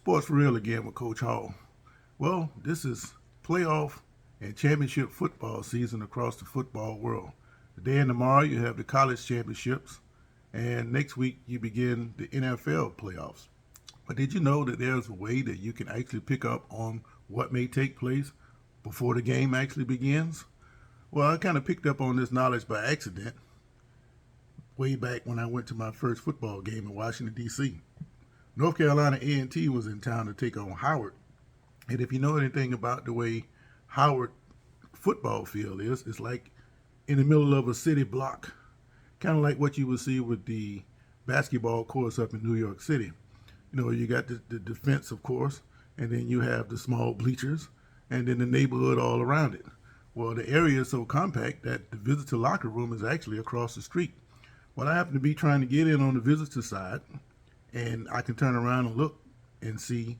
Sports for Real again with Coach Hall. Well, this is playoff and championship football season across the football world. Today and tomorrow you have the college championships, and next week you begin the NFL playoffs. But did you know that there's a way that you can actually pick up on what may take place before the game actually begins? Well, I kind of picked up on this knowledge by accident way back when I went to my first football game in Washington, D.C. North Carolina A&T was in town to take on Howard. And if you know anything about the way Howard football field is, it's like in the middle of a city block, kind of like what you would see with the basketball courts up in New York City. You know, you got the defense, of course, and then you have the small bleachers, and then the neighborhood all around it. Well, the area is so compact that the visitor locker room is actually across the street. Well, I happen to be trying to get in on the visitor side, and I can turn around and look and see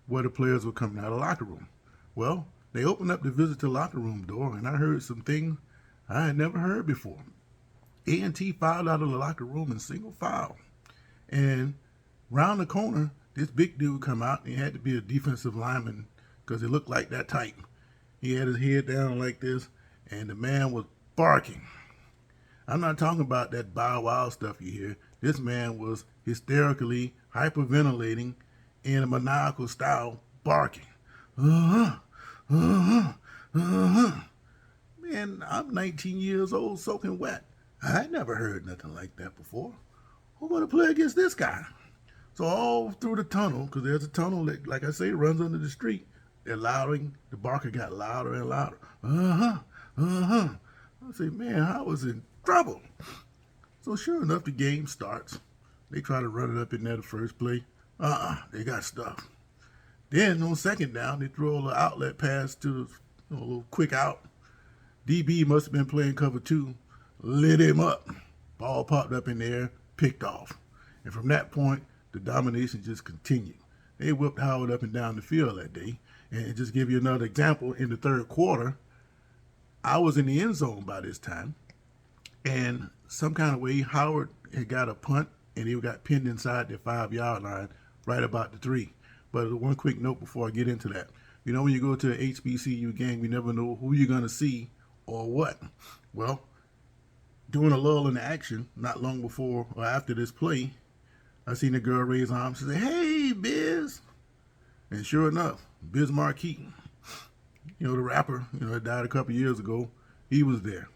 where the players were coming out of the locker room. Well, they opened up the visitor locker room door, and I heard some things I had never heard before. A&T filed out of the locker room in single file, and round the corner, this big dude come out, and he had to be a defensive lineman because he looked like that type. He had his head down like this, and the man was barking. I'm not talking about that bow wow stuff you hear. This man was hysterically hyperventilating in a maniacal style, barking. Man, I'm 19 years old, soaking wet. I never heard nothing like that before. Who gonna play against this guy? So all through the tunnel, because there's a tunnel that, like I say, runs under the street, they're louding. The barker got louder and louder. I say, man, I was in trouble. So sure enough, the game starts. They try to run it up in there the first play. They got stuffed. Then on second down, they throw a little outlet pass to a little quick out. DB must have been playing cover two, lit him up. Ball popped up in the air, picked off. And from that point, the domination just continued. They whipped Howard up and down the field that day. And just give you another example, in the third quarter, I was in the end zone by this time. And some kind of way, Howard had got a punt, and he got pinned inside the 5-yard line, right about the 3. But one quick note before I get into that. You know, when you go to an HBCU game, you never know who you're going to see or what. Well, during a lull in the action, not long before or after this play, I seen a girl raise her arms and say, "Hey, Biz." And sure enough, Biz Marquis, you know, the rapper, that died a couple years ago, he was there.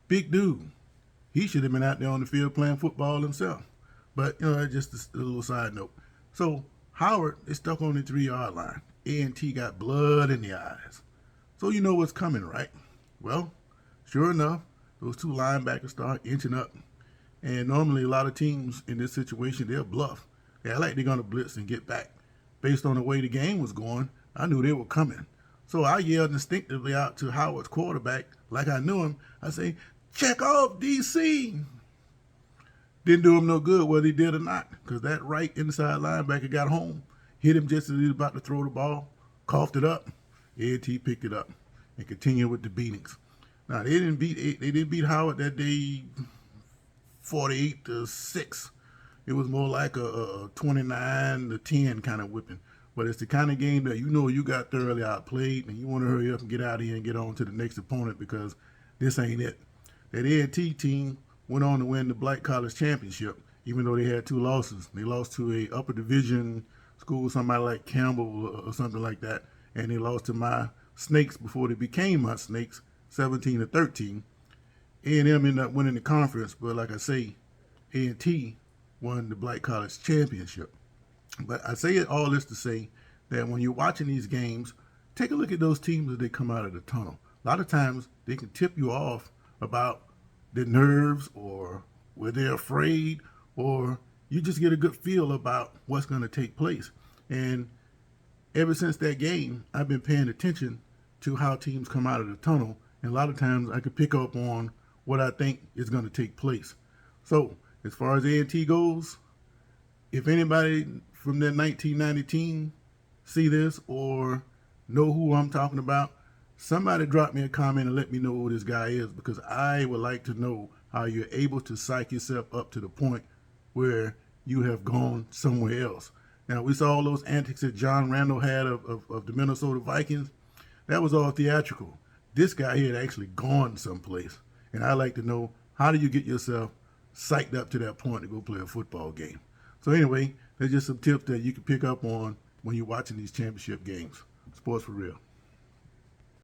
Big dude. He should have been out there on the field playing football himself. But, just a little side note. So, Howard is stuck on the 3-yard line. A&T got blood in the eyes. So you know what's coming, right? Well, sure enough, those two linebackers start inching up. And normally a lot of teams in this situation, they'll bluff. They act like they're going to blitz and get back. Based on the way the game was going, I knew they were coming. So I yelled instinctively out to Howard's quarterback, like I knew him. I say, "Check off, DC." Didn't do him no good whether he did or not, because that right inside linebacker got home, hit him just as he was about to throw the ball, coughed it up. A&T picked it up and continued with the beatings. Now they didn't beat Howard that day 48-6. It was more like a 29-10 kind of whipping. But it's the kind of game that you got thoroughly outplayed, and you want to hurry up and get out of here and get on to the next opponent, because this ain't it. That A&T team went on to win the Black College Championship, even though they had 2 losses. They lost to a upper division school, somebody like Campbell or something like that, and they lost to my Snakes before they became my Snakes, 17-13. A&M ended up winning the conference, but like I say, A&T won the Black College Championship. But I say all this to say that when you're watching these games, take a look at those teams as they come out of the tunnel. A lot of times they can tip you off about their nerves, or where they're afraid, or you just get a good feel about what's going to take place. And ever since that game, I've been paying attention to how teams come out of the tunnel. And a lot of times I could pick up on what I think is going to take place. So as far as A&T goes, if anybody from that 1990 team see this or know who I'm talking about, somebody drop me a comment and let me know who this guy is, because I would like to know how you're able to psych yourself up to the point where you have gone somewhere else. Now, we saw all those antics that John Randall had of the Minnesota Vikings. That was all theatrical. This guy here had actually gone someplace. And I like to know, how do you get yourself psyched up to that point to go play a football game? So anyway, there's just some tips that you can pick up on when you're watching these championship games. Sports for real.